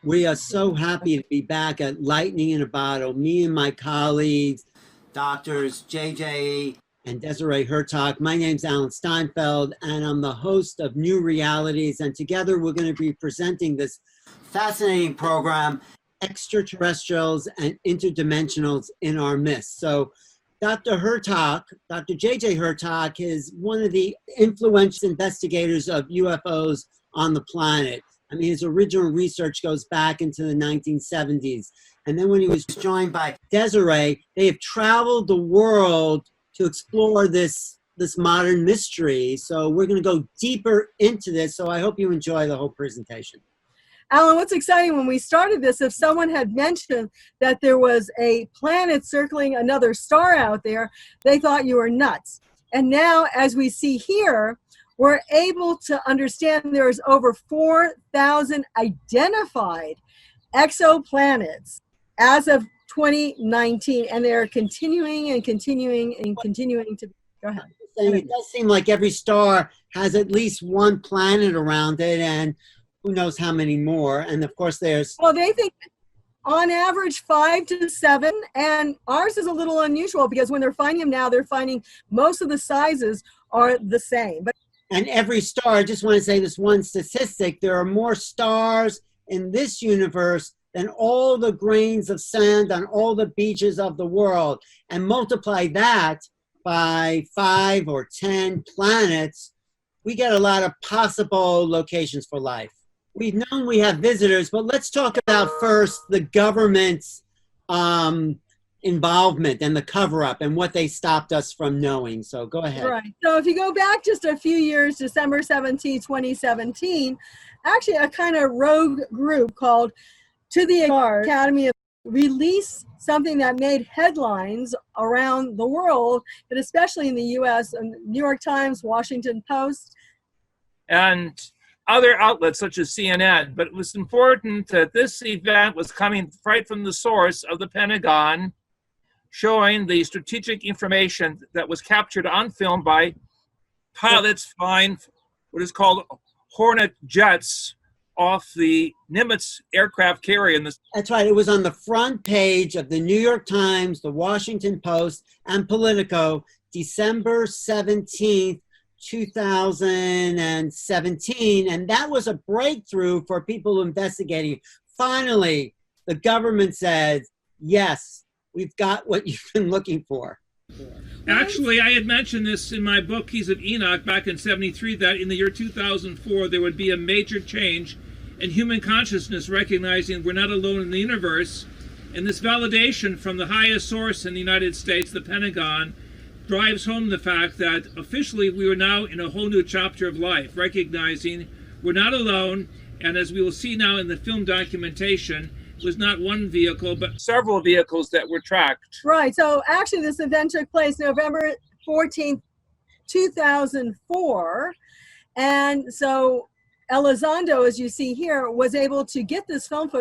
We are so happy to be back at Lightning in a Bottle. Me and my colleagues, Doctors JJ and Desiree Hurtak. My name's Alan Steinfeld, and I'm the host of New Realities. And together we're going to be presenting this fascinating program, Extraterrestrials and Interdimensionals in Our Midst. So Dr. Hurtak, Dr. JJ Hurtak, is one of the influential investigators of UFOs on the planet. I mean, his original research goes back into the 1970s. And then when he was joined by Desiree, they have traveled the world to explore this modern mystery. So we're going to go deeper into this. So I hope you enjoy the whole presentation. Alan, what's exciting, when we started this, if someone had mentioned that there was a planet circling another star out there, they thought you were nuts. And now, as we see here, we're able to understand there's over 4,000 identified exoplanets as of 2019, and they're continuing and continuing and continuing to. Go ahead. It does seem like every star has at least one planet around it, and who knows how many more. And of course there's... Well, they think on average 5 to 7, and ours is a little unusual because when they're finding them now, they're finding most of the sizes are the same. And every star, I just want to say this one statistic, there are more stars in this universe than all the grains of sand on all the beaches of the world. And multiply that by 5 or 10 planets, we get a lot of possible locations for life. We've known we have visitors, but let's talk about first the government's involvement and the cover-up and what they stopped us from knowing. So go ahead. Right. So if you go back just a few years, December 17, 2017, actually a kind of rogue group called To the Academy released something that made headlines around the world, but especially in the U.S., and New York Times, Washington Post, and other outlets such as CNN. But it was important that this event was coming right from the source of the Pentagon, showing the strategic information that was captured on film by pilots flying what is called Hornet jets off the Nimitz aircraft carrier. That's right. It was on the front page of the New York Times, the Washington Post, and Politico, December 17th, 2017. And that was a breakthrough for people investigating. Finally, the government said, yes, we've got what you've been looking for. Actually, I had mentioned this in my book, Keys of Enoch, back in '73, that in the year 2004, there would be a major change in human consciousness, recognizing we're not alone in the universe. And this validation from the highest source in the United States, the Pentagon, drives home the fact that officially we are now in a whole new chapter of life, recognizing we're not alone. And as we will see now in the film documentation, it was not one vehicle, but several vehicles that were tracked. Right. So actually this event took place November 14th, 2004. And so Elizondo, as you see here, was able to get this film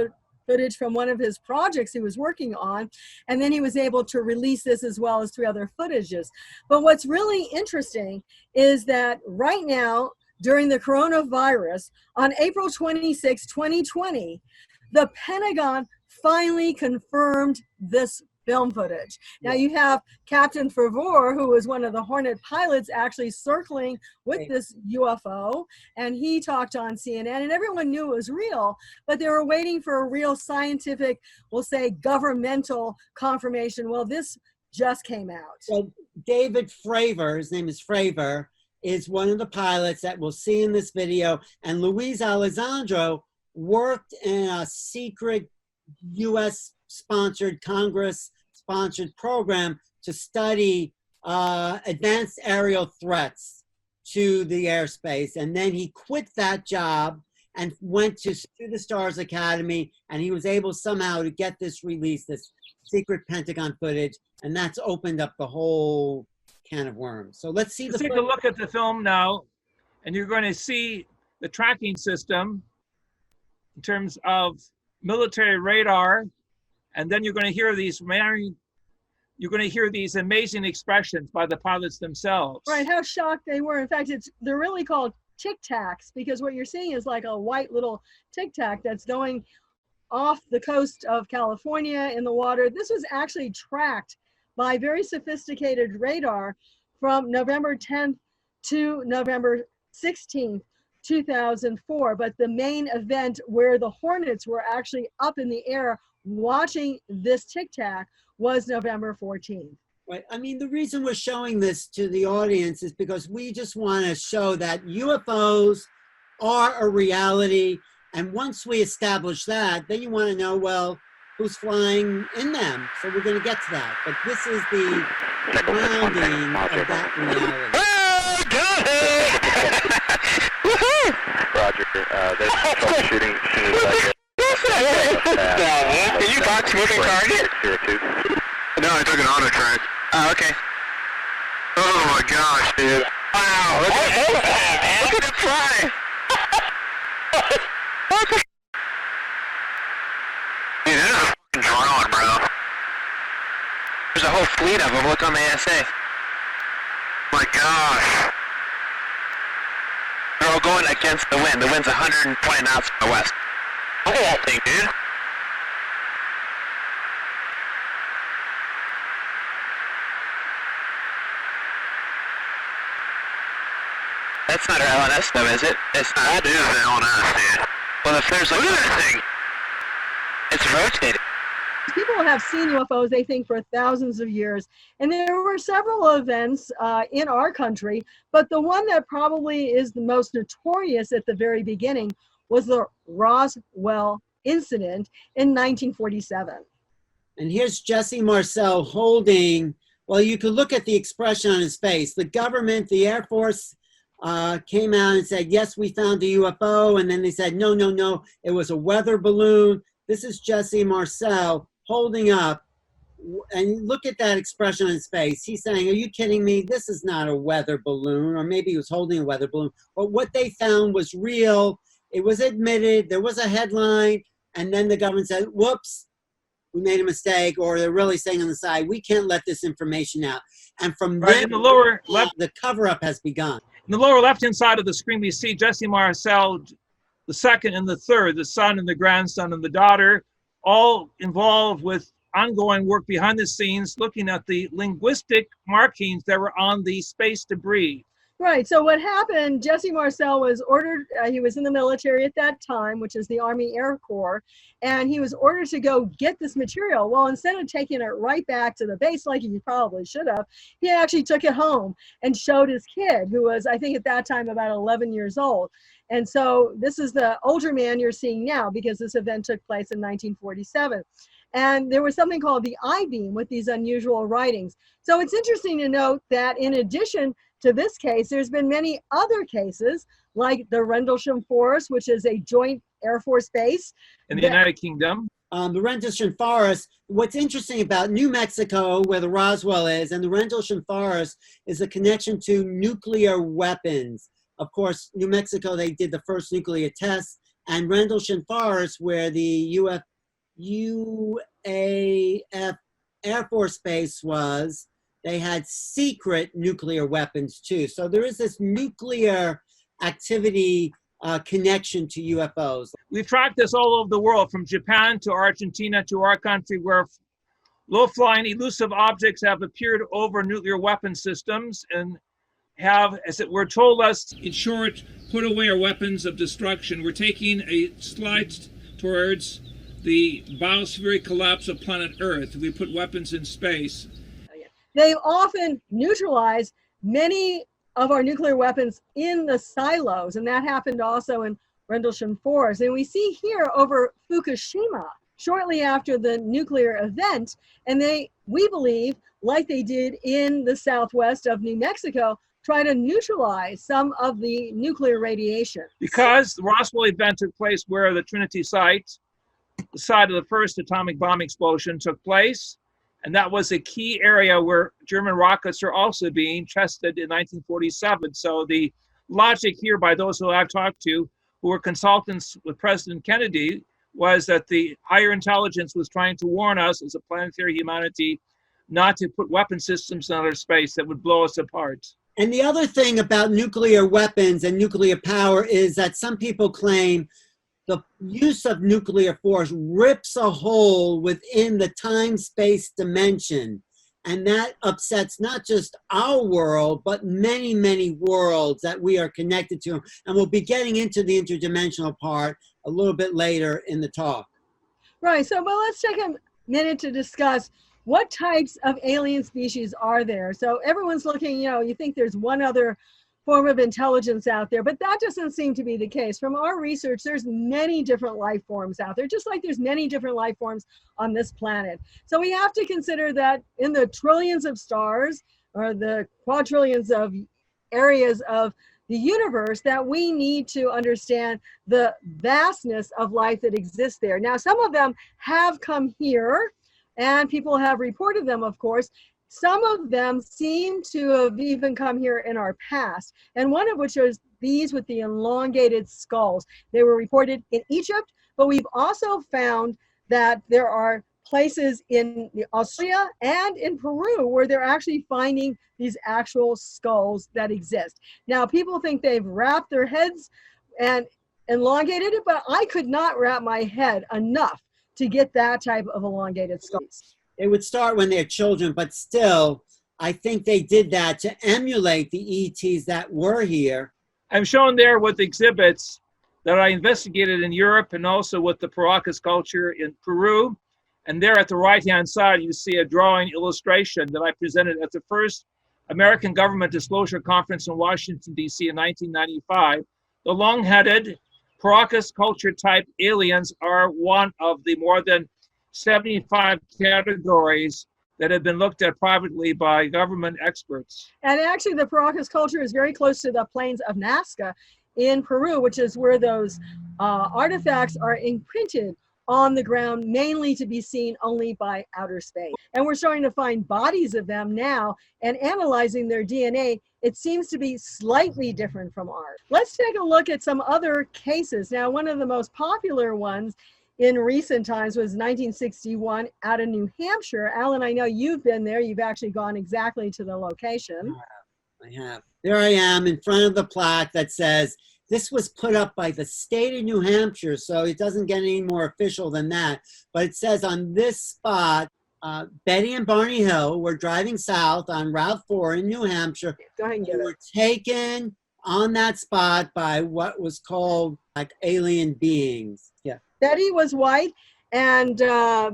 footage from one of his projects he was working on. And then he was able to release this as well as 3 other footages. But what's really interesting is that right now, during the coronavirus, on April 26, 2020, the Pentagon finally confirmed this film footage. Now you have Captain Favor, who was one of the Hornet pilots, actually circling with this UFO, and he talked on CNN, and everyone knew it was real, but they were waiting for a real scientific, we'll say governmental confirmation. Well, this just came out. So David Fravor, his name is Fravor, is one of the pilots that we'll see in this video, and Luis Alessandro worked in a secret U.S.-sponsored, Congress-sponsored program to study advanced aerial threats to the airspace. And then he quit that job and went to the Stars Academy, and he was able somehow to get this release, this secret Pentagon footage, and that's opened up the whole can of worms. So let's see. Let's take a look at the film now, and you're going to see the tracking system in terms of military radar, and then you're going to hear these amazing expressions by the pilots themselves. Right, how shocked they were. In fact, they're really called tic tacs, because what you're seeing is like a white little tic tac that's going off the coast of California in the water. This was actually tracked by very sophisticated radar from November 10th to November 16th, 2004. But the main event where the Hornets were actually up in the air watching this Tic Tac was November 14th. Right. I mean, the reason we're showing this to the audience is because we just want to show that UFOs are a reality. And once we establish that, then you want to know, well, who's flying in them? So we're going to get to that. But this is the grounding of that reality. Oh, got it! Woohoo! Roger. There's troubleshooting. Did you box moving target? No, I took an auto track. Oh, okay. Oh my gosh, dude. Wow, look at it fly. Dude, that is a fucking drone, bro. There's a whole fleet of them. Look on the ASA. My gosh. They're all going against the wind. The wind's 120 knots from the west. Look at that thing, dude. That's not our LNS though, is it? It's not. That is the LNS, dude. Well, if there's like... Look at that thing! It's rotating. People have seen UFOs, they think, for thousands of years. And there were several events in our country, but the one that probably is the most notorious at the very beginning was the Roswell incident in 1947. And here's Jesse Marcel holding, well, you could look at the expression on his face. The government, the Air Force came out and said, yes, we found a UFO. And then they said, no, no, no, it was a weather balloon. This is Jesse Marcel holding up. And look at that expression on his face. He's saying, are you kidding me? This is not a weather balloon. Or maybe he was holding a weather balloon. But what they found was real. It was admitted. There was a headline. And then the government said, whoops, we made a mistake. Or they're really saying on the side, we can't let this information out. And from Right, then, in the lower left, the cover-up has begun. in the lower left-hand side of the screen, we see Jesse Marcel, the second and the third, the son and the grandson and the daughter, all involved with ongoing work behind the scenes, looking at the linguistic markings that were on the space debris. Right. So what happened, Jesse Marcel was ordered, he was in the military at that time, which is the Army Air Corps, and he was ordered to go get this material. Well, instead of taking it right back to the base like he probably should have, he actually took it home and showed his kid, who was, I think at that time, about 11 years old. And so this is the older man you're seeing now, because this event took place in 1947. And there was something called the I-beam with these unusual writings. So it's interesting to note that in addition to this case, there's been many other cases, like the Rendlesham Forest, which is a joint Air Force base. In the United Kingdom. The Rendlesham Forest, what's interesting about New Mexico, where the Roswell is, and the Rendlesham Forest is a connection to nuclear weapons. Of course, New Mexico, they did the first nuclear test, and Rendlesham Forest, where the UAF Air Force Base was, they had secret nuclear weapons too. So there is this nuclear activity connection to UFOs. We've tracked this all over the world, from Japan to Argentina to our country, where low-flying elusive objects have appeared over nuclear weapon systems and have, as it were, told us, in short, put away our weapons of destruction. We're taking a slide towards the biospheric collapse of planet Earth. We put weapons in space. They often neutralize many of our nuclear weapons in the silos, and that happened also in Rendlesham Forest. And we see here over Fukushima, shortly after the nuclear event, and they, we believe, like they did in the southwest of New Mexico, try to neutralize some of the nuclear radiation. Because the Roswell event took place where the Trinity site, the site of the first atomic bomb explosion, took place, and that was a key area where German rockets are also being tested in 1947. So the logic here by those who I've talked to, who were consultants with President Kennedy, was that the higher intelligence was trying to warn us as a planetary humanity not to put weapon systems in outer space that would blow us apart. And the other thing about nuclear weapons and nuclear power is that some people claim the use of nuclear force rips a hole within the time-space dimension. And that upsets not just our world, but many, many worlds that we are connected to. And we'll be getting into the interdimensional part a little bit later in the talk. Right, so well, let's take a minute to discuss what types of alien species are there. So everyone's looking, you think there's one other form of intelligence out there, but that doesn't seem to be the case. From our research, there's many different life forms out there, just like there's many different life forms on this planet. So we have to consider that in the trillions of stars, or the quadrillions of areas of the universe, that we need to understand the vastness of life that exists there. Now, some of them have come here, and people have reported them, of course. Some of them seem to have even come here in our past, and one of which is these with the elongated skulls. They were reported in Egypt, but we've also found that there are places in Australia and in Peru where they're actually finding these actual skulls that exist. Now, people think they've wrapped their heads and elongated it, but I could not wrap my head enough to get that type of elongated skulls. It would start when they're children, but still, I think they did that to emulate the ETs that were here. I'm shown there with exhibits that I investigated in Europe and also with the Paracas culture in Peru. And there at the right-hand side, you see a drawing illustration that I presented at the first American Government Disclosure Conference in Washington, D.C. in 1995. The long-headed Paracas culture type aliens are one of the more than 75 categories that have been looked at privately by government experts. And actually, the Paracas culture is very close to the plains of Nazca in Peru, which is where those artifacts are imprinted on the ground, mainly to be seen only by outer space. And we're starting to find bodies of them now, and analyzing their DNA, it seems to be slightly different from ours. Let's take a look at some other cases. Now, one of the most popular ones in recent times was 1961 out of New Hampshire. Alan, I know you've been there. You've actually gone exactly to the location. I have. There I am in front of the plaque that says, this was put up by the state of New Hampshire, so it doesn't get any more official than that. But it says on this spot, Betty and Barney Hill were driving south on Route 4 in New Hampshire. Go ahead and get They were taken on that spot by what was called like alien beings. Yeah. Betty was white and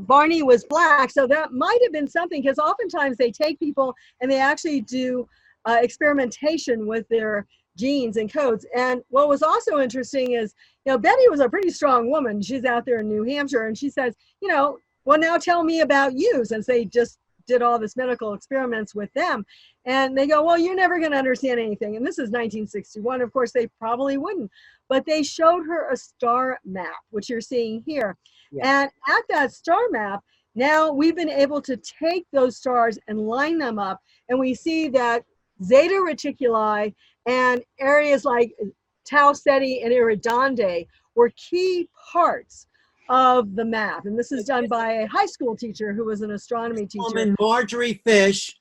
Barney was black, so that might have been something, because oftentimes they take people and they actually do experimentation with their genes and codes. And what was also interesting is, Betty was a pretty strong woman. She's out there in New Hampshire, and she says, well, now tell me about you, since they just did all this medical experiments with them. And they go, well, you're never going to understand anything. And this is 1961. Of course, they probably wouldn't. But they showed her a star map, which you're seeing here. Yeah. And at that star map, now we've been able to take those stars and line them up. And we see that Zeta Reticuli and areas like Tau Ceti and Eridande were key parts of the map. And this is done by a high school teacher who was an astronomy teacher. Woman, Marjorie Fish,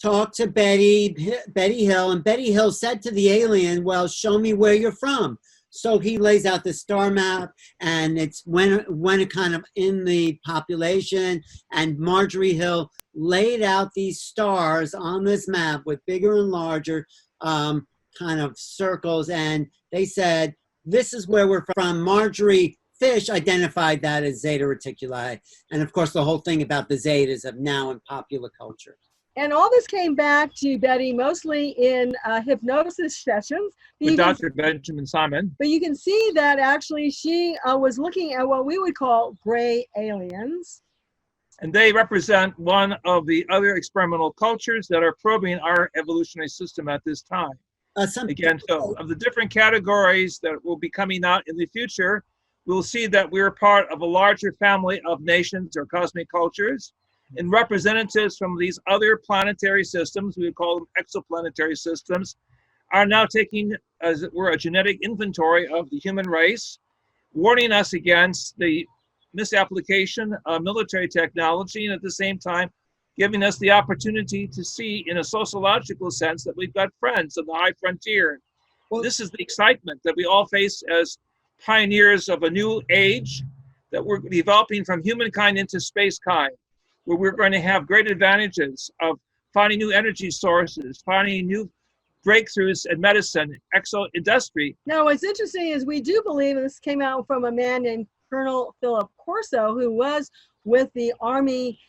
talked to Betty Hill, and Betty Hill said to the alien, well, show me where you're from. So he lays out the star map, and it's when it kind of in the population, and Marjorie Hill laid out these stars on this map with bigger and larger kind of circles, and they said, this is where we're from. Marjorie Fish identified that as Zeta Reticuli, and of course the whole thing about the Zetas of now in popular culture. And all this came back to Betty mostly in hypnosis sessions. With Dr. Benjamin Simon. But you can see that actually she was looking at what we would call gray aliens. And they represent one of the other experimental cultures that are probing our evolutionary system at this time. Again, so of the different categories that will be coming out in the future, we'll see that we're part of a larger family of nations or cosmic cultures. And representatives from these other planetary systems, we would call them exoplanetary systems, are now taking, as it were, a genetic inventory of the human race, warning us against the misapplication of military technology, and at the same time, giving us the opportunity to see in a sociological sense that we've got friends on the high frontier. Well, this is the excitement that we all face as pioneers of a new age that we're developing from humankind into spacekind, where we're going to have great advantages of finding new energy sources, finding new breakthroughs in medicine, exo-industry. Now, what's interesting is we do believe, and this came out from a man named Colonel Philip Corso, who was with the Army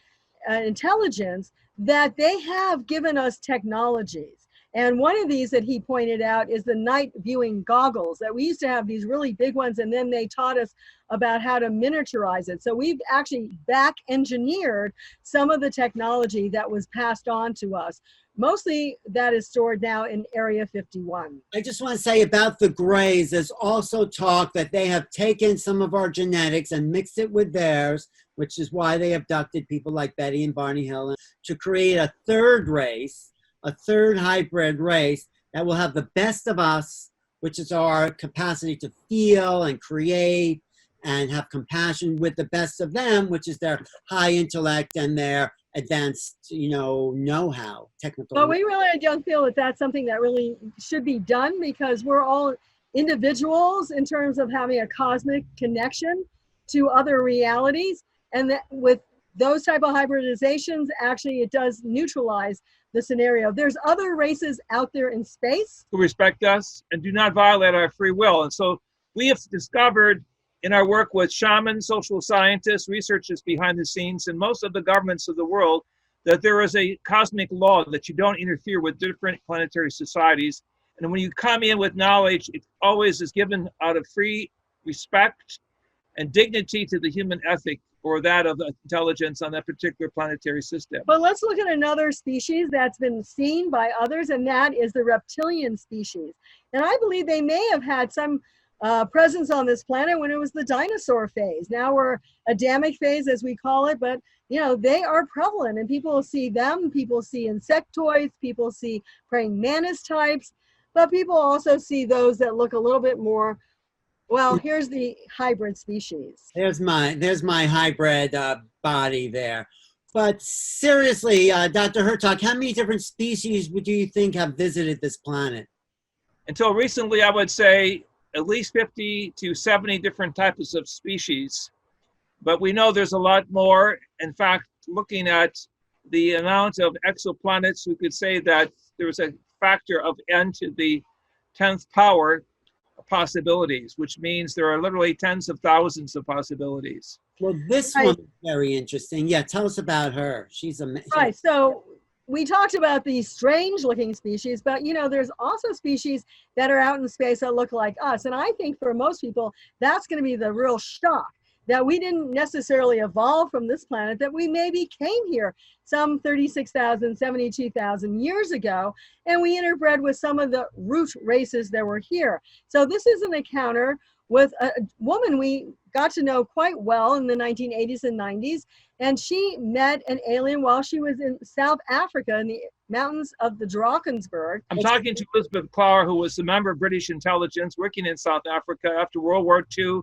intelligence, that they have given us technologies. And one of these that he pointed out is the night viewing goggles, that we used to have these really big ones, and then they taught us about how to miniaturize it. So we've actually back engineered some of the technology that was passed on to us. Mostly that is stored now in Area 51. I just want to say about the Greys, there's also talk that they have taken some of our genetics and mixed it with theirs, which is why they abducted people like Betty and Barney Hill, to create a third race, a third hybrid race that will have the best of us, which is our capacity to feel and create and have compassion, with the best of them, which is their high intellect and their advanced, know-how, technical. But we really don't feel that that's something that really should be done, because we're all individuals in terms of having a cosmic connection to other realities. And that with those type of hybridizations, actually it does neutralize the scenario. There's other races out there in space who respect us and do not violate our free will. And so we have discovered in our work with shamans, social scientists, researchers behind the scenes, and most of the governments of the world, that there is a cosmic law that you don't interfere with different planetary societies. And when you come in with knowledge, it always is given out of free respect and dignity to the human ethic or that of intelligence on that particular planetary system. But let's look at another species that's been seen by others, and that is the reptilian species. And I believe they may have had some presence on this planet when it was the dinosaur phase. Now we're Adamic phase, as we call it, but they are prevalent, and people see them, people see insectoids, people see praying mantis types, but people also see those that look a little bit more, well, here's the hybrid species. There's my hybrid body there. But seriously, Dr. Hurtak, how many different species do you think have visited this planet? Until recently, I would say at least 50 to 70 different types of species. But we know there's a lot more. In fact, looking at the amount of exoplanets, we could say that there's a factor of n to the 10th power possibilities, which means there are literally tens of thousands of possibilities. Well, this one is very interesting. Yeah, tell us about her. She's amazing. Right, so we talked about these strange looking species, but there's also species that are out in space that look like us. And I think for most people, that's going to be the real shock, that we didn't necessarily evolve from this planet, that we maybe came here some 36,000, 72,000 years ago, and we interbred with some of the root races that were here. So this is an encounter with a woman we got to know quite well in the 1980s and 90s, and she met an alien while she was in South Africa in the mountains of the Drakensberg. I'm talking to Elizabeth Clower, who was a member of British intelligence working in South Africa after World War II.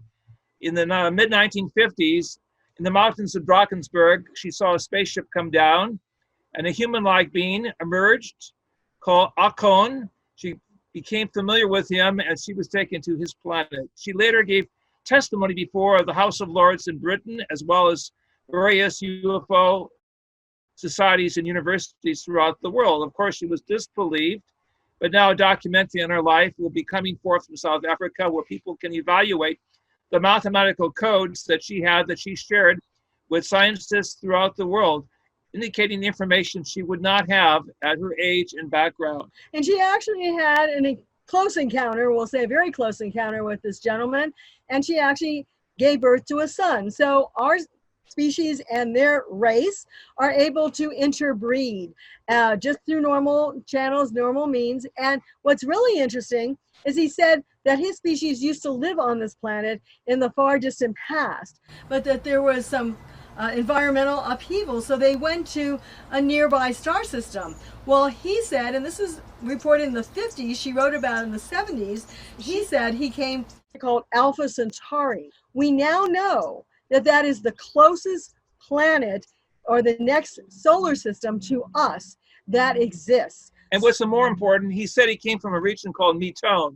In the mid-1950s, in the mountains of Drakensberg, she saw a spaceship come down, and a human-like being emerged called Akon. She became familiar with him, and she was taken to his planet. She later gave testimony before the House of Lords in Britain, as well as various UFO societies and universities throughout the world. Of course, she was disbelieved, but now a documentary on her life will be coming forth from South Africa, where people can evaluate the mathematical codes that she had, that she shared with scientists throughout the world, indicating information she would not have at her age and background. And she actually had a close encounter, we'll say a very close encounter with this gentleman, and she actually gave birth to a son. So our species and their race are able to interbreed just through normal channels, normal means. And what's really interesting is he said that his species used to live on this planet in the far distant past, but that there was some environmental upheaval, so they went to a nearby star system. Well, he said, and this is reported in the 50s, she wrote about in the 70s, he said he came called Alpha Centauri. We now know that that is the closest planet or the next solar system to us that exists. And what's more important, he said he came from a region called Metone.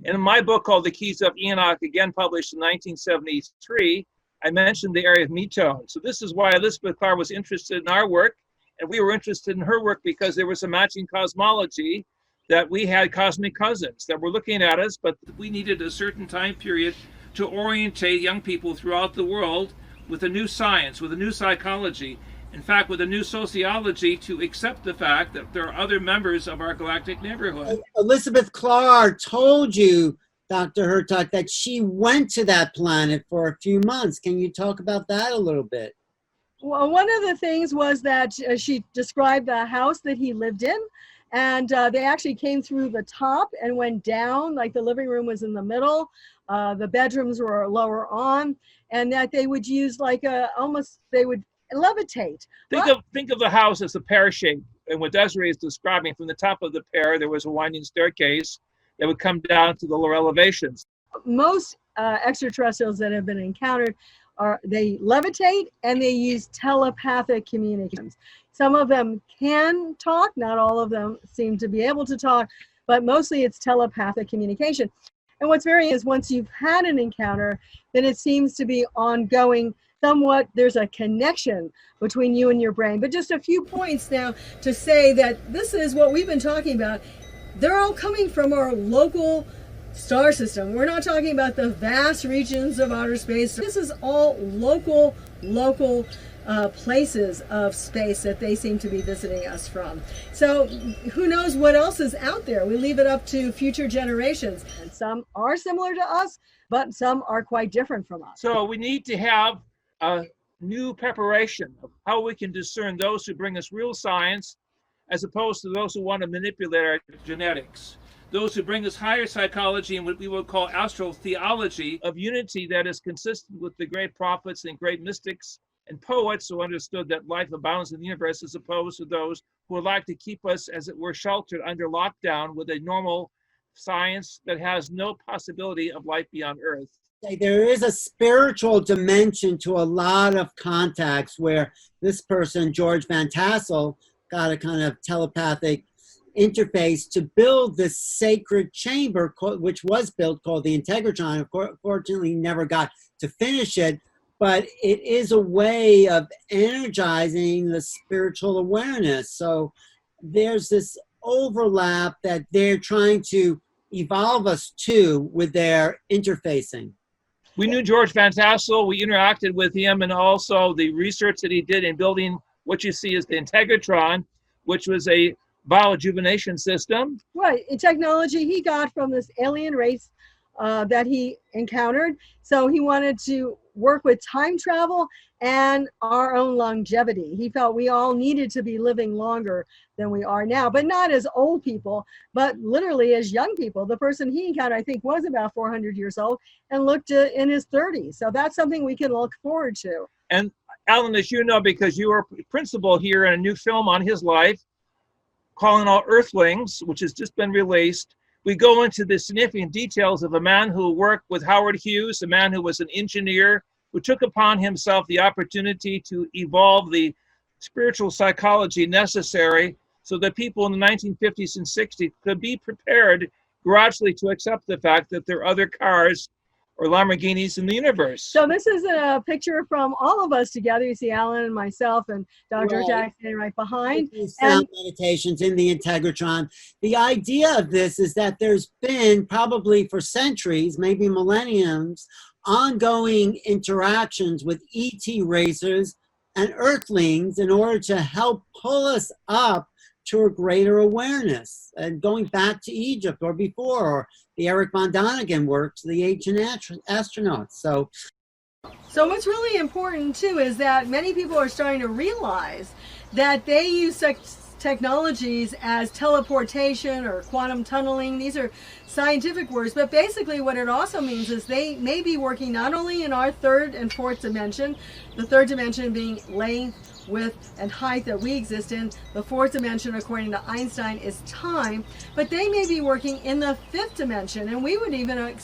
And in my book called The Keys of Enoch, again published in 1973, I mentioned the area of metone. So this is why Elizabeth Clark was interested in our work, and we were interested in her work because there was a matching cosmology, that we had cosmic cousins that were looking at us, but we needed a certain time period to orientate young people throughout the world with a new science, with a new psychology, in fact, with a new sociology, to accept the fact that there are other members of our galactic neighborhood. Elizabeth Clark told you, Dr. Hurtak, that she went to that planet for a few months. Can you talk about that a little bit? Well, one of the things was that she described the house that he lived in, and they actually came through the top and went down, like the living room was in the middle, the bedrooms were lower on, and that they would use like they would levitate. Think of the house as a pear shape, and what Desiree is describing, from the top of the pear, there was a winding staircase that would come down to the lower elevations. Most extraterrestrials that have been encountered they levitate and they use telepathic communications. Some of them can talk, not all of them seem to be able to talk, but mostly it's telepathic communication. And what's very is once you've had an encounter, then it seems to be ongoing. Somewhat, there's a connection between you and your brain. But just a few points now to say that this is what we've been talking about. They're all coming from our local star system. We're not talking about the vast regions of outer space. This is all local places of space that they seem to be visiting us from. So who knows what else is out there? We leave it up to future generations. And some are similar to us, but some are quite different from us. So we need to have a new preparation of how we can discern those who bring us real science as opposed to those who want to manipulate our genetics. Those who bring us higher psychology and what we would call astral theology of unity that is consistent with the great prophets and great mystics and poets who understood that life abounds in the universe, as opposed to those who would like to keep us, as it were, sheltered under lockdown with a normal science that has no possibility of life beyond Earth. There is a spiritual dimension to a lot of contacts where this person, George Van Tassel, got a kind of telepathic interface to build this sacred chamber, which was built, called the Integratron. Unfortunately, never got to finish it, but it is a way of energizing the spiritual awareness. So there's this overlap that they're trying to evolve us to with their interfacing. We knew George Van Tassel. We interacted with him, and also the research that he did in building what you see as the Integratron, which was a biorejuvenation system. Right, a technology he got from this alien race that he encountered. So he wanted to work with time travel and our own longevity. He felt we all needed to be living longer than we are now, but not as old people, but literally as young people. The person he encountered, I think, was about 400 years old and looked in his 30s. So that's something we can look forward to. And Alan, as you know, because you are principal here in a new film on his life, Calling All Earthlings, which has just been released, we go into the significant details of a man who worked with Howard Hughes, a man who was an engineer, who took upon himself the opportunity to evolve the spiritual psychology necessary so that people in the 1950s and 60s could be prepared gradually to accept the fact that there are other cars or Lamborghinis in the universe. So this is a picture from all of us together. You see Alan and myself and Dr. Jackson right behind. Sound meditations in the Integratron. The idea of this is that there's been probably for centuries, maybe millenniums, ongoing interactions with ET racers and Earthlings in order to help pull us up to a greater awareness. And going back to Egypt or before, or the Eric von Däniken works, the ancient astronauts. So what's really important too is that many people are starting to realize that they use such technologies as teleportation or quantum tunneling. These are scientific words, but basically what it also means is they may be working not only in our third and fourth dimension, the third dimension being length, width, and height that we exist in. The fourth dimension, according to Einstein, is time, but they may be working in the fifth dimension, and we would even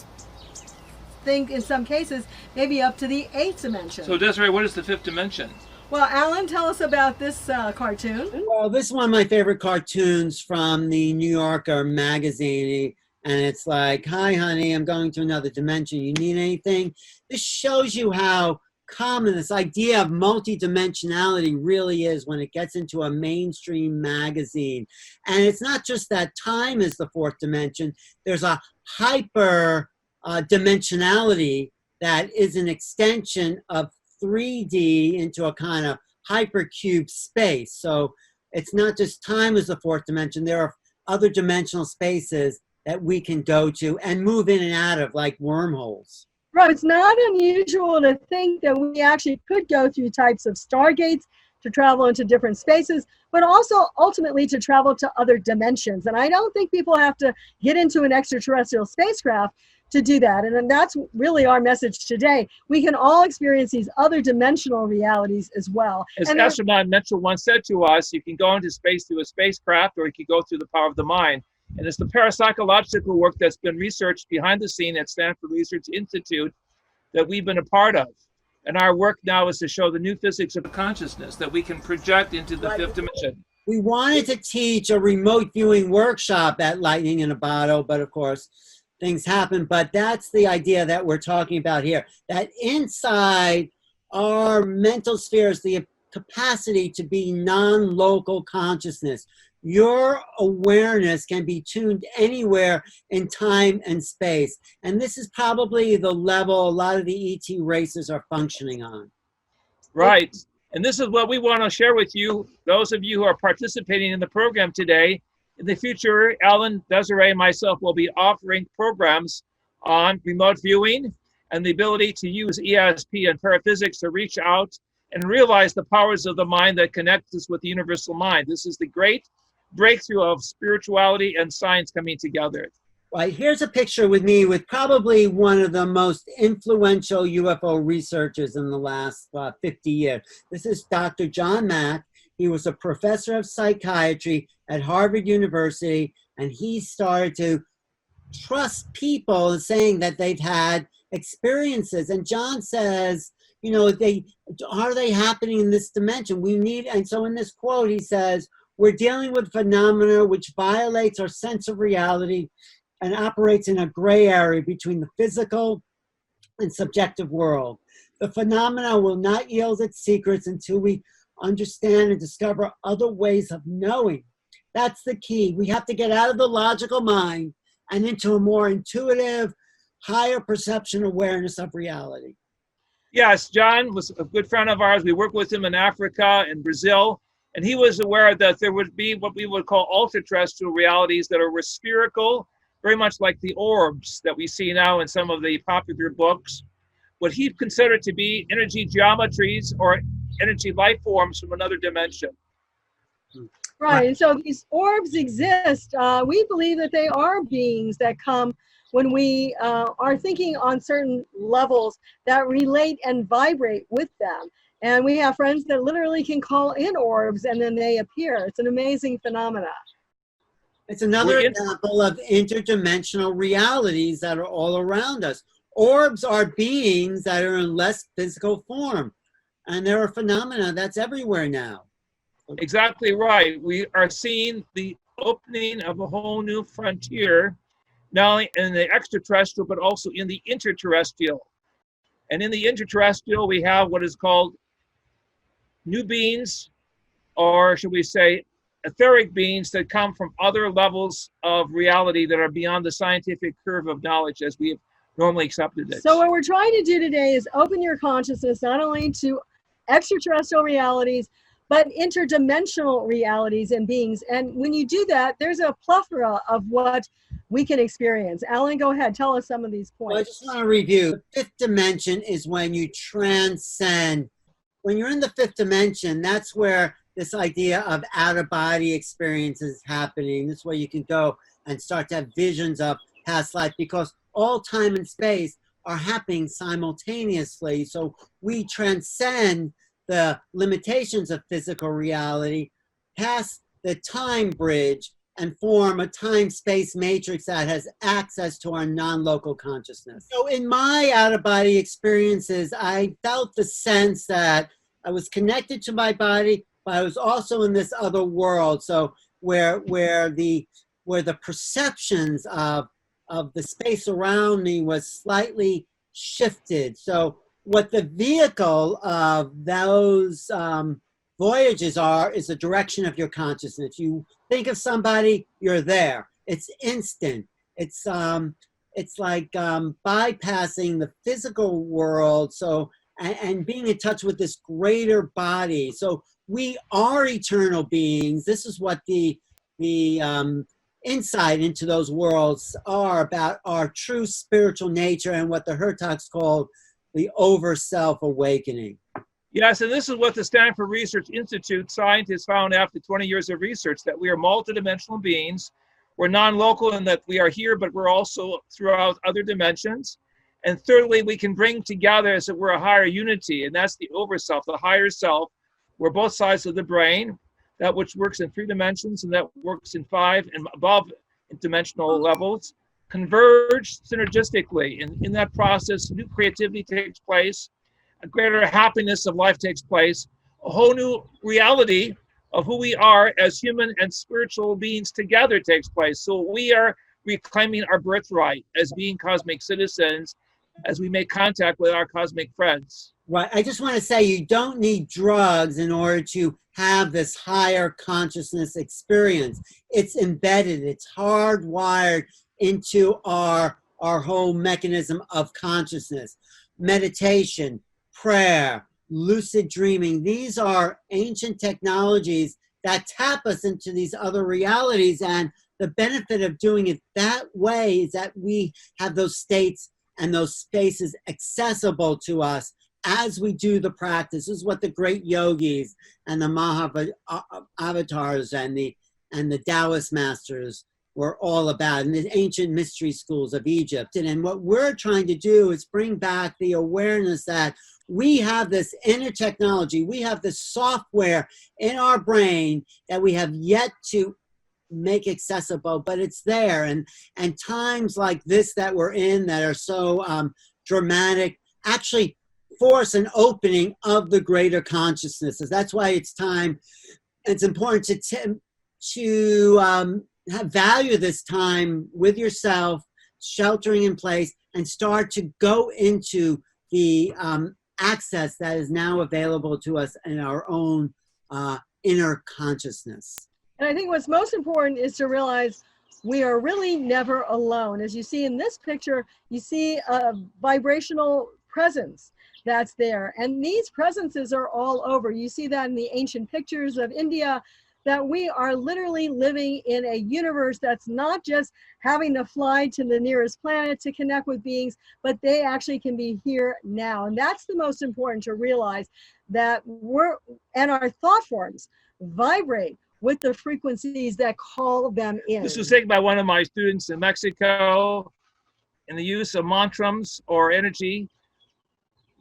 think in some cases maybe up to the eighth dimension. So Desiree, what is the fifth dimension? Well, Alan, tell us about this cartoon. Well, this is one of my favorite cartoons from the New Yorker magazine. and it's like, hi, honey, I'm going to another dimension. You need anything? This shows you how common this idea of multidimensionality really is when it gets into a mainstream magazine. And it's not just that time is the fourth dimension. There's a hyper dimensionality that is an extension of 3D into a kind of hypercube space. So it's not just time as the fourth dimension. There are other dimensional spaces that we can go to and move in and out of, like wormholes. Right. It's not unusual to think that we actually could go through types of stargates to travel into different spaces, but also ultimately to travel to other dimensions. And I don't think people have to get into an extraterrestrial spacecraft to do that. And then that's really our message today. We can all experience these other dimensional realities as well. As and astronaut Mitchell once said to us, you can go into space through a spacecraft, or you can go through the power of the mind. And it's the parapsychological work that's been researched behind the scene at Stanford Research Institute that we've been a part of. And our work now is to show the new physics of consciousness that we can project into the fifth dimension. We wanted to teach a remote viewing workshop at Lightning in a Bottle, but of course, things happen. But that's the idea that we're talking about here, that inside our mental spheres, the capacity to be non-local consciousness. Your awareness can be tuned anywhere in time and space. And this is probably the level a lot of the ET races are functioning on. Right. And this is what we want to share with you, those of you who are participating in the program today. In the future, Alan, Desiree, and myself will be offering programs on remote viewing and the ability to use ESP and paraphysics to reach out and realize the powers of the mind that connect us with the universal mind. This is the great breakthrough of spirituality and science coming together. Right, here's a picture with me with probably one of the most influential UFO researchers in the last 50 years. This is Dr. John Mack. He was a professor of psychiatry at Harvard University, and he started to trust people saying that they've had experiences. And John says, you know, are they happening in this dimension? We need, and so in this quote, he says, we're dealing with phenomena which violates our sense of reality and operates in a gray area between the physical and subjective world. The phenomena will not yield its secrets until we understand and discover other ways of knowing. That's the key. We have to get out of the logical mind and into a more intuitive, higher perception awareness of reality. Yes, John was a good friend of ours. We worked with him in Africa and Brazil. And he was aware that there would be what we would call ultra-terrestrial realities that are spherical, very much like the orbs that we see now in some of the popular books. What he considered to be energy geometries or energy life forms from another dimension. Right, and so these orbs exist. We believe that they are beings that come when we are thinking on certain levels that relate and vibrate with them. And we have friends that literally can call in orbs and then they appear. It's an amazing phenomena. It's another example of interdimensional realities that are all around us. Orbs are beings that are in less physical form. And there are phenomena that's everywhere now. Exactly right. We are seeing the opening of a whole new frontier, not only in the extraterrestrial, but also in the interterrestrial. And in the interterrestrial, we have what is called new beings, or should we say etheric beings that come from other levels of reality that are beyond the scientific curve of knowledge as we have normally accepted it. So what we're trying to do today is open your consciousness not only to extraterrestrial realities, but interdimensional realities and beings. And when you do that, there's a plethora of what we can experience. Alan, go ahead. Tell us some of these points. Well, I just want to review. The fifth dimension is when you transcend. When you're in the fifth dimension, that's where this idea of out-of-body experience is happening. This is where you can go and start to have visions of past life, because all time and space are happening simultaneously. So we transcend the limitations of physical reality past the time bridge and form a time-space matrix that has access to our non-local consciousness. So in my out-of-body experiences, I felt the sense that I was connected to my body, but I was also in this other world. So where the perceptions of of the space around me was slightly shifted. So what the vehicle of those voyages is the direction of your consciousness. You think of somebody, you're there. It's instant. It's like bypassing the physical world. So and being in touch with this greater body. So we are eternal beings. This is what the insight into those worlds are about, our true spiritual nature, and what the Hurtaks call the over self awakening. Yes, and this is what the Stanford Research Institute scientists found after 20 years of research, that we are multidimensional beings. We're non-local in that we are here, but we're also throughout other dimensions. And thirdly, we can bring together, as it were, a higher unity, and that's the overself, the higher self. We're both sides of the brain, that which works in 3 dimensions and that works in 5 and above dimensional levels, converge synergistically. And in that process, new creativity takes place, a greater happiness of life takes place, a whole new reality of who we are as human and spiritual beings together takes place. So we are reclaiming our birthright as being cosmic citizens, as we make contact with our cosmic friends. Right. I just want to say, you don't need drugs in order to have this higher consciousness experience. It's embedded. It's hardwired into our whole mechanism of consciousness. Meditation, prayer, lucid dreaming. These are ancient technologies that tap us into these other realities. And the benefit of doing it that way is that we have those states and those spaces accessible to us as we do the practice. This is what the great yogis and the avatars and the Taoist masters were all about, in the ancient mystery schools of Egypt. And what we're trying to do is bring back the awareness that we have this inner technology, we have this software in our brain that we have yet to make accessible, but it's there. And times like this that we're in, that are so dramatic, actually force an opening of the greater consciousnesses. That's why it's time. It's important to value this time with yourself, sheltering in place, and start to go into the access that is now available to us in our own inner consciousness. And I think what's most important is to realize we are really never alone. As you see in this picture, you see a vibrational presence that's there. And these presences are all over. You see that in the ancient pictures of India, that we are literally living in a universe that's not just having to fly to the nearest planet to connect with beings, but they actually can be here now. And that's the most important to realize, that our thought forms vibrate with the frequencies that call them in. This was taken by one of my students in Mexico, in the use of mantras or energy,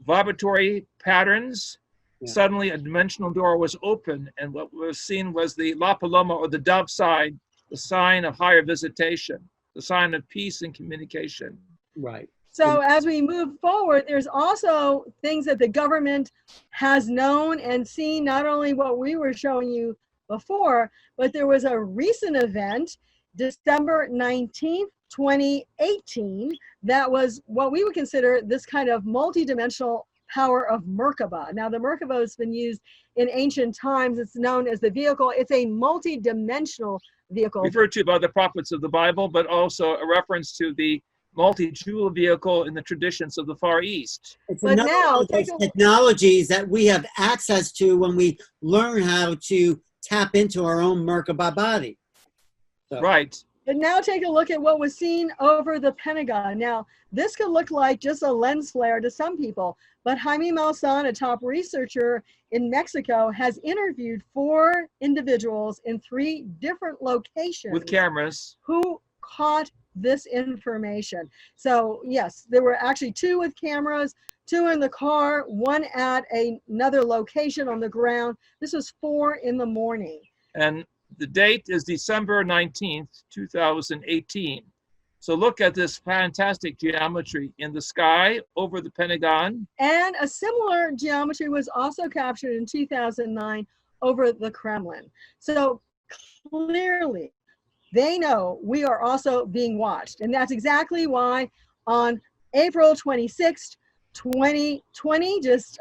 vibratory patterns. Yeah. Suddenly a dimensional door was open, and what was seen was the La Paloma, or the dove sign, the sign of higher visitation, the sign of peace and communication. Right. So as we move forward, there's also things that the government has known and seen, not only what we were showing you before, but there was a recent event, December 19th, 2018, that was what we would consider this kind of multidimensional power of Merkaba. Now, the Merkaba has been used in ancient times. It's known as the vehicle. It's a multi-dimensional vehicle. Referred to by the prophets of the Bible, but also a reference to the multi-jewel vehicle in the traditions of the Far East. It's another of those technologies that we have access to when we learn how to tap into our own Merkaba body. So. Right. But now take a look at what was seen over the Pentagon. Now, this could look like just a lens flare to some people, but Jaime Maussan, a top researcher in Mexico, has interviewed 4 individuals in 3 different locations with cameras who caught this information. So yes, there were actually 2 with cameras, 2 in the car, 1 at another location on the ground. This was 4 in the morning. And the date is December 19th, 2018. So look at this fantastic geometry in the sky over the Pentagon. And a similar geometry was also captured in 2009 over the Kremlin. So clearly, they know we are also being watched. And that's exactly why on April 26th, 2020, just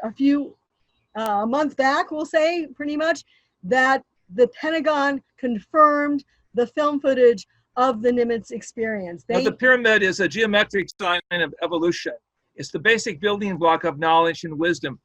a month back, we'll say pretty much, that the Pentagon confirmed the film footage of the Nimitz experience. Now, the pyramid is a geometric sign of evolution. It's the basic building block of knowledge and wisdom.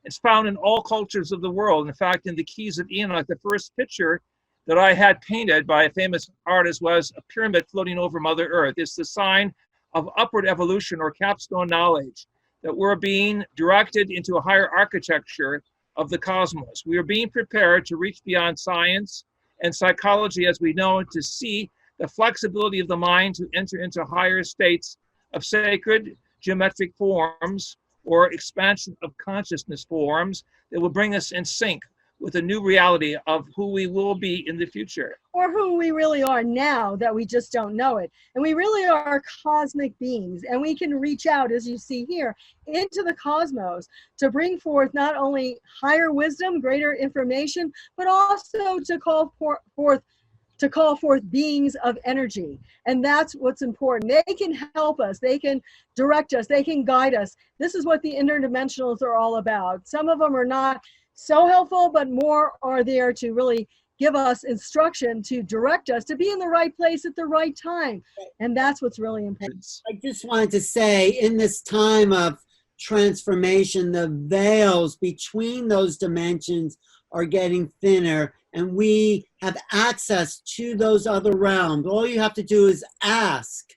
It's found in all cultures of the world. In fact, in the Keys of Enoch, the first picture that I had painted by a famous artist was a pyramid floating over Mother Earth. It's the sign of upward evolution or capstone knowledge, that we're being directed into a higher architecture of the cosmos. We are being prepared to reach beyond science and psychology as we know it, to see the flexibility of the mind to enter into higher states of sacred geometric forms or expansion of consciousness forms that will bring us in sync with a new reality of who we will be in the future. Or who we really are now, that we just don't know it. And we really are cosmic beings, and we can reach out, as you see here, into the cosmos to bring forth not only higher wisdom, greater information, but also to call forth beings of energy. And that's what's important. They can help us, they can direct us, they can guide us. This is what the interdimensionals are all about. Some of them are not so helpful, but more are there to really give us instruction, to direct us to be in the right place at the right time. And that's what's really important. I just wanted to say, in this time of transformation, the veils between those dimensions are getting thinner, and we have access to those other realms. All you have to do is ask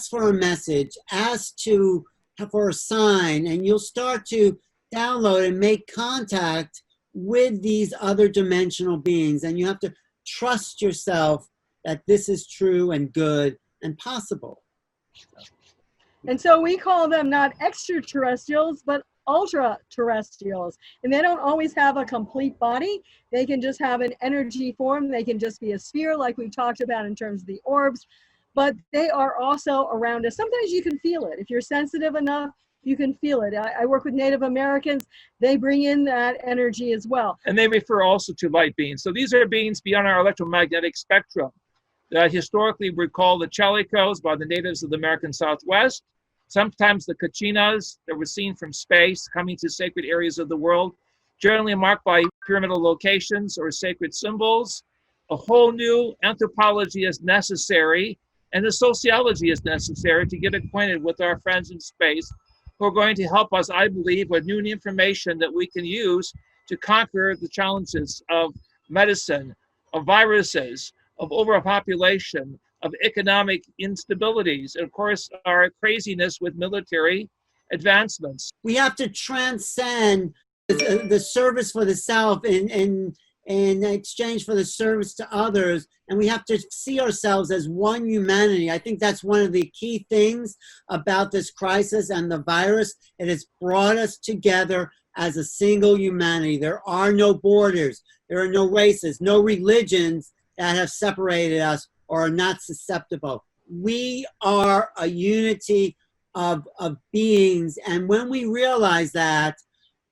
for a message, ask for a sign, and you'll start to download and make contact with these other dimensional beings. And you have to trust yourself that this is true and good and possible. And so we call them not extraterrestrials, but ultra-terrestrials. And they don't always have a complete body. They can just have an energy form. They can just be a sphere, like we talked about in terms of the orbs. But they are also around us. Sometimes you can feel it. If you're sensitive enough, you can feel it. I work with Native Americans. They bring in that energy as well. And they refer also to light beings. So these are beings beyond our electromagnetic spectrum that historically were called the Chalicos by the natives of the American Southwest. Sometimes the Kachinas that were seen from space coming to sacred areas of the world, generally marked by pyramidal locations or sacred symbols. A whole new anthropology is necessary, and the sociology is necessary to get acquainted with our friends in space, who are going to help us, I believe, with new information that we can use to conquer the challenges of medicine, of viruses, of overpopulation, of economic instabilities, and of course, our craziness with military advancements. We have to transcend the service for the self in exchange for the service to others, and we have to see ourselves as one humanity. I think that's one of the key things about this crisis and the virus. It has brought us together as a single humanity. There are no borders, there are no races, no religions that have separated us or are not susceptible. We are a unity of beings, and when we realize that,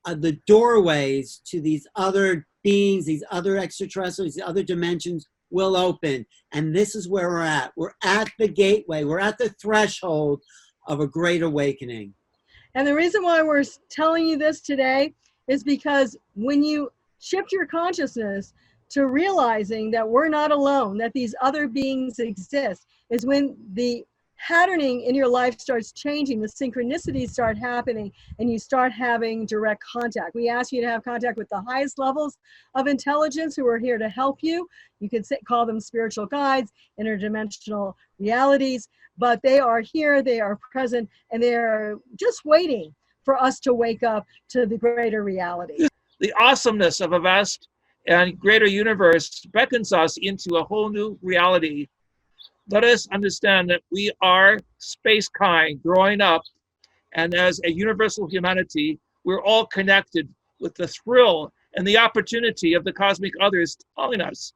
the doorways to these other beings, these other extraterrestrials, these other dimensions will open. And this is where we're at. We're at the gateway. We're at the threshold of a great awakening. And the reason why we're telling you this today is because when you shift your consciousness to realizing that we're not alone, that these other beings exist, is when the patterning in your life starts changing, the synchronicities start happening, and you start having direct contact. We ask you to have contact with the highest levels of intelligence who are here to help you. You could call them spiritual guides, interdimensional realities, but they are here, they are present, and they're just waiting for us to wake up to the greater reality. The awesomeness of a vast and greater universe beckons us into a whole new reality. Let us understand that we are space kind growing up, and as a universal humanity, we're all connected with the thrill and the opportunity of the cosmic others calling us.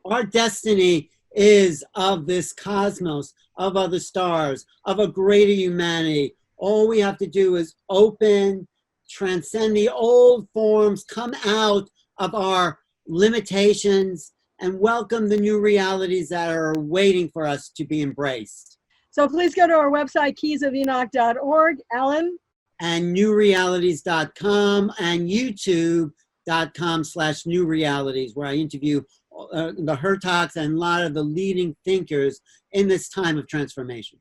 Our destiny is of this cosmos, of other stars, of a greater humanity. All we have to do is open, transcend the old forms, come out of our limitations and welcome the new realities that are waiting for us to be embraced. So please go to our website, keysofenoch.org. Alan? And newrealities.com and youtube.com/newrealities, where I interview the Hurtaks and a lot of the leading thinkers in this time of transformation.